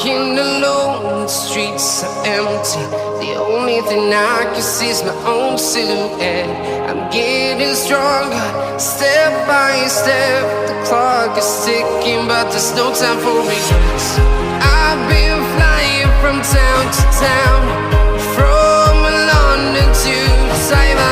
walking alone, the streets are empty. The only thing I can see is my own silhouette. I'm getting stronger, step by step. The clock is ticking, but there's no time for regrets. I've been flying from town to town, from London to Taiwan.